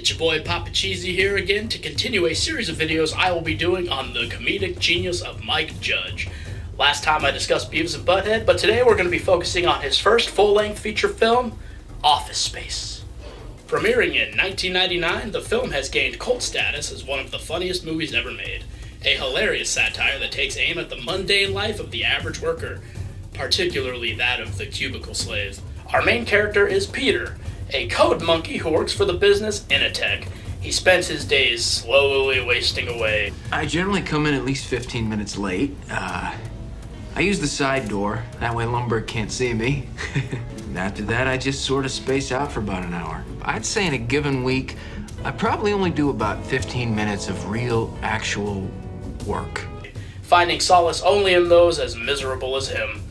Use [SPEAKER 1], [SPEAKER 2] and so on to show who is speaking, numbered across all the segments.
[SPEAKER 1] It's your boy Papa Cheesy here again to continue a series of videos I will be doing on the comedic genius of Mike Judge. Last time I discussed Beavis and Butthead, but today we're going to be focusing on his first full-length feature film, Office Space. Premiering in 1999, the film has gained cult status as one of the funniest movies ever made. A hilarious satire that takes aim at the mundane life of the average worker, particularly that of the cubicle slave. Our main character is Peter, a code monkey who works for the business Initech. He spends his days slowly wasting away.
[SPEAKER 2] I generally come in at least 15 minutes late. I use the side door, that way Lumberg can't see me. And after that, I just sort of space out for about an hour. I'd say in a given week, I probably only do about 15 minutes of real, actual work.
[SPEAKER 1] Finding solace only in those as miserable as him.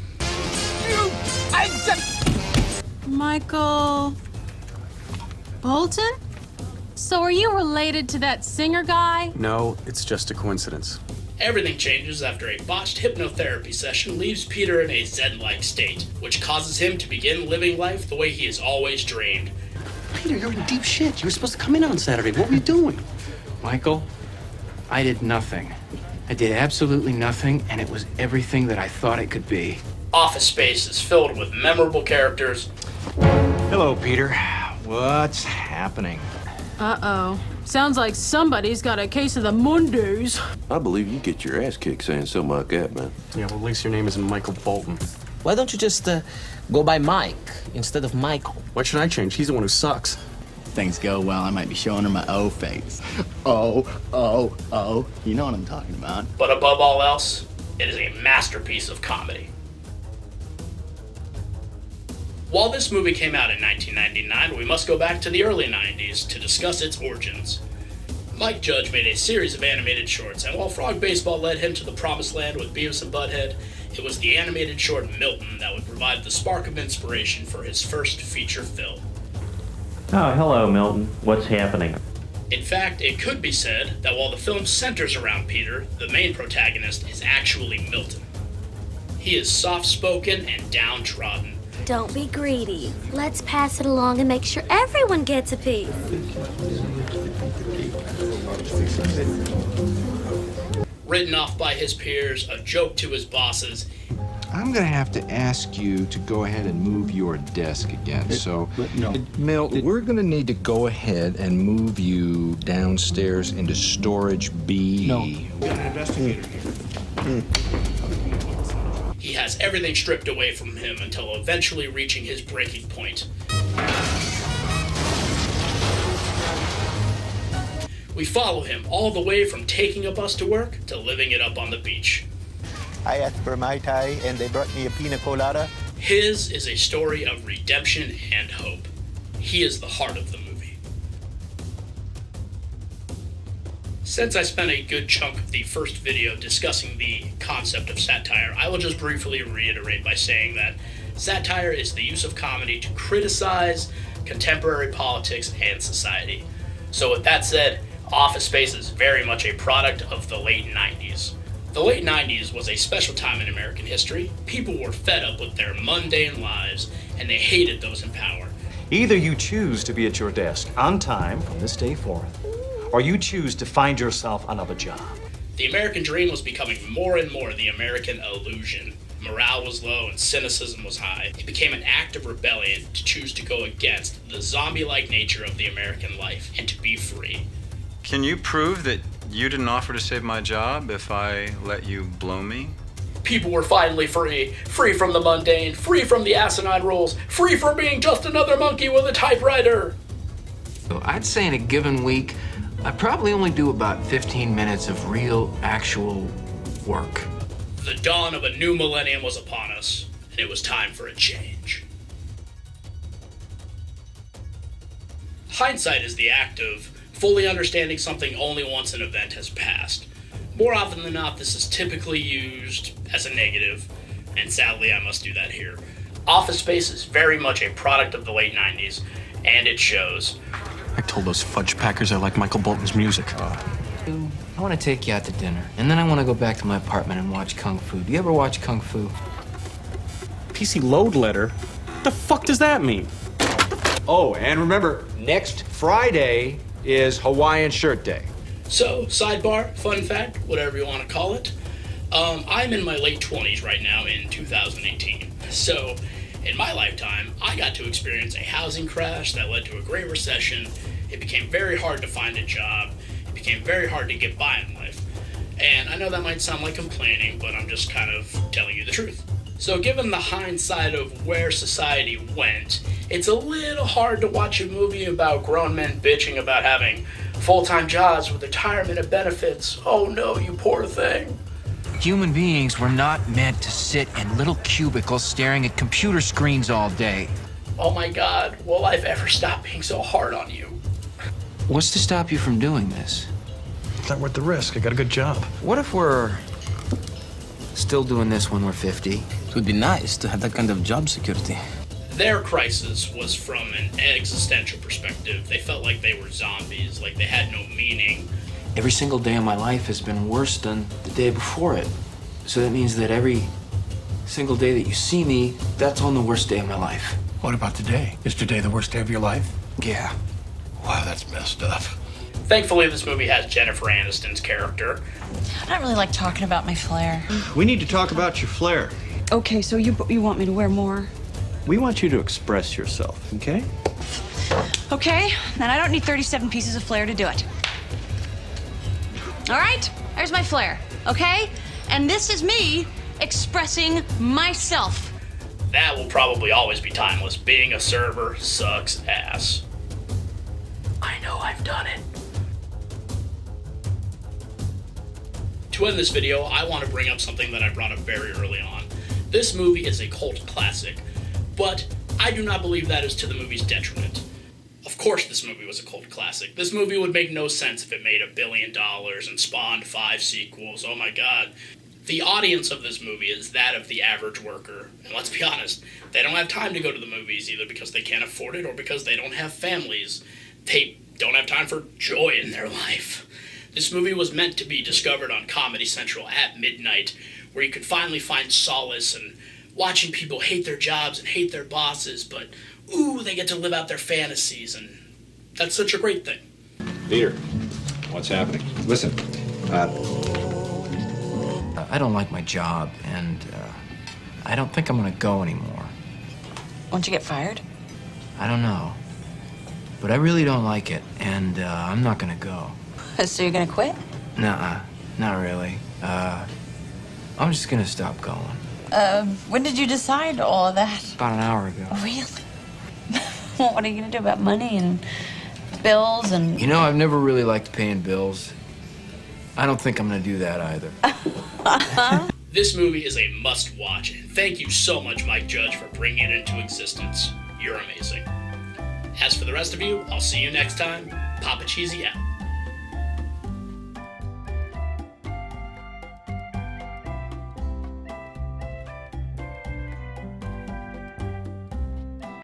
[SPEAKER 3] Michael Bolton? So are you related to that singer guy?
[SPEAKER 4] No, it's just a coincidence.
[SPEAKER 1] Everything changes after a botched hypnotherapy session leaves Peter in a zen-like state, which causes him to begin living life the way he has always dreamed.
[SPEAKER 5] Peter, you're in deep shit. You were supposed to come in on Saturday. What were you doing?
[SPEAKER 2] Michael, I did nothing. I did absolutely nothing, and it was everything that I thought it could be.
[SPEAKER 1] Office Space is filled with memorable characters.
[SPEAKER 6] Hello, Peter. What's happening?
[SPEAKER 3] Uh-oh. Sounds like somebody's got a case of the Mondays.
[SPEAKER 7] I believe you get your ass kicked saying something like that, man.
[SPEAKER 4] Yeah, well, at least your name isn't Michael Bolton.
[SPEAKER 5] Why don't you just go by Mike instead of Michael?
[SPEAKER 4] Why should I change? He's the one who sucks.
[SPEAKER 8] Things go well, I might be showing her my O face. Oh. You know what I'm talking about.
[SPEAKER 1] But above all else, it is a masterpiece of comedy. While this movie came out in 1999, we must go back to the early 90s to discuss its origins. Mike Judge made a series of animated shorts, and while Frog Baseball led him to the promised land with Beavis and Butthead, it was the animated short Milton that would provide the spark of inspiration for his first feature film.
[SPEAKER 9] Oh, hello, Milton. What's happening?
[SPEAKER 1] In fact, it could be said that while the film centers around Peter, the main protagonist is actually Milton. He is soft-spoken and downtrodden.
[SPEAKER 10] Don't be greedy. Let's pass it along and make sure everyone gets a piece.
[SPEAKER 1] Written off by his peers, a joke to his bosses.
[SPEAKER 11] I'm gonna have to ask you to go ahead and move your desk again. Milt, we're gonna need to go ahead and move you downstairs into storage B.
[SPEAKER 8] No.
[SPEAKER 1] We got an investigator here. He has everything stripped away from him until eventually reaching his breaking point. We follow him all the way from taking a bus to work to living it up on the beach.
[SPEAKER 12] I asked for Mai Tai and they brought me a pina colada.
[SPEAKER 1] His is a story of redemption and hope. He is the heart of the movie. Since I spent a good chunk of the first video discussing the concept of satire, I will just briefly reiterate by saying that satire is the use of comedy to criticize contemporary politics and society. So with that said, Office Space is very much a product of the late 90s. The late 90s was a special time in American history. People were fed up with their mundane lives, and they hated those in power.
[SPEAKER 6] Either you choose to be at your desk on time from this day forth, or you choose to find yourself another job.
[SPEAKER 1] The American dream was becoming more and more the American illusion. Morale was low and cynicism was high. It became an act of rebellion to choose to go against the zombie-like nature of the American life and to be free.
[SPEAKER 13] Can you prove that you didn't offer to save my job if I let you blow me?
[SPEAKER 1] People were finally free. Free from the mundane, free from the asinine rules, free from being just another monkey with a typewriter.
[SPEAKER 2] So I'd say in a given week, I probably only do about 15 minutes of real, actual work.
[SPEAKER 1] The dawn of a new millennium was upon us, and it was time for a change. Hindsight is the act of fully understanding something only once an event has passed. More often than not, this is typically used as a negative, and sadly I must do that here. Office Space is very much a product of the late 90s, and it shows.
[SPEAKER 4] I told those fudge packers I like Michael Bolton's music.
[SPEAKER 2] I want to take you out to dinner, and then I want to go back to my apartment and watch Kung Fu. Do you ever watch Kung Fu?
[SPEAKER 4] PC load letter? What the fuck does that mean?
[SPEAKER 14] Oh, and remember, next Friday
[SPEAKER 11] is Hawaiian Shirt Day.
[SPEAKER 1] So, sidebar, fun fact, whatever you want to call it. I'm in my late 20s right now in 2018. So, in my lifetime, I got to experience a housing crash that led to a Great Recession. It became very hard to find a job. It became very hard to get by in life. And I know that might sound like complaining, but I'm just kind of telling you the truth. So given the hindsight of where society went, it's a little hard to watch a movie about grown men bitching about having full-time jobs with retirement and benefits. Oh no, you poor thing.
[SPEAKER 2] Human beings were not meant to sit in little cubicles staring at computer screens all day.
[SPEAKER 1] Oh my God, will life ever stop being so hard on you?
[SPEAKER 2] What's to stop you from doing this?
[SPEAKER 6] It's not worth the risk. I got a good job.
[SPEAKER 2] What if we're still doing this when we're 50?
[SPEAKER 5] It would be nice to have that kind of job security.
[SPEAKER 1] Their crisis was from an existential perspective. They felt like they were zombies, like they had no meaning.
[SPEAKER 2] Every single day of my life has been worse than the day before it. So that means that every single day that you see me, that's on the worst day of my life.
[SPEAKER 14] What about today? Is today the worst day of your life?
[SPEAKER 2] Yeah.
[SPEAKER 14] Wow, that's messed up.
[SPEAKER 1] Thankfully, this movie has Jennifer Aniston's character.
[SPEAKER 15] I don't really like talking about my flair.
[SPEAKER 6] We need to talk about your flair.
[SPEAKER 15] Okay, so you want me to wear more?
[SPEAKER 6] We want you to express yourself, okay?
[SPEAKER 15] Okay, then I don't need 37 pieces of flair to do it. All right, there's my flair, okay? And this is me expressing myself.
[SPEAKER 1] That will probably always be timeless. Being a server sucks ass. I know I've done it. To end this video, I want to bring up something that I brought up very early on. This movie is a cult classic, but I do not believe that is to the movie's detriment. Of course this movie was a cult classic. This movie would make no sense if it made $1 billion and spawned 5 sequels. Oh my God. The audience of this movie is that of the average worker. And let's be honest, they don't have time to go to the movies either because they can't afford it or because they don't have families. They don't have time for joy in their life. This movie was meant to be discovered on Comedy Central at midnight, where you could finally find solace in watching people hate their jobs and hate their bosses, but ooh, they get to live out their fantasies, and that's such a great thing.
[SPEAKER 11] Peter, what's happening? Listen,
[SPEAKER 2] I don't like my job, and I don't think I'm gonna go anymore.
[SPEAKER 15] Won't you get fired?
[SPEAKER 2] I don't know. But I really don't like it, and I'm not gonna go.
[SPEAKER 15] So you're gonna quit?
[SPEAKER 2] Nuh-uh, not really. I'm just gonna stop going.
[SPEAKER 15] When did you decide all of that?
[SPEAKER 2] About an hour ago.
[SPEAKER 15] Really? What are you gonna do about money and bills and...
[SPEAKER 2] You know, I've never really liked paying bills. I don't think I'm gonna do that either.
[SPEAKER 1] This movie is a must-watch, and thank you so much, Mike Judge, for bringing it into existence. You're amazing. As for the rest of you, I'll see you next time. Papa Cheesy out.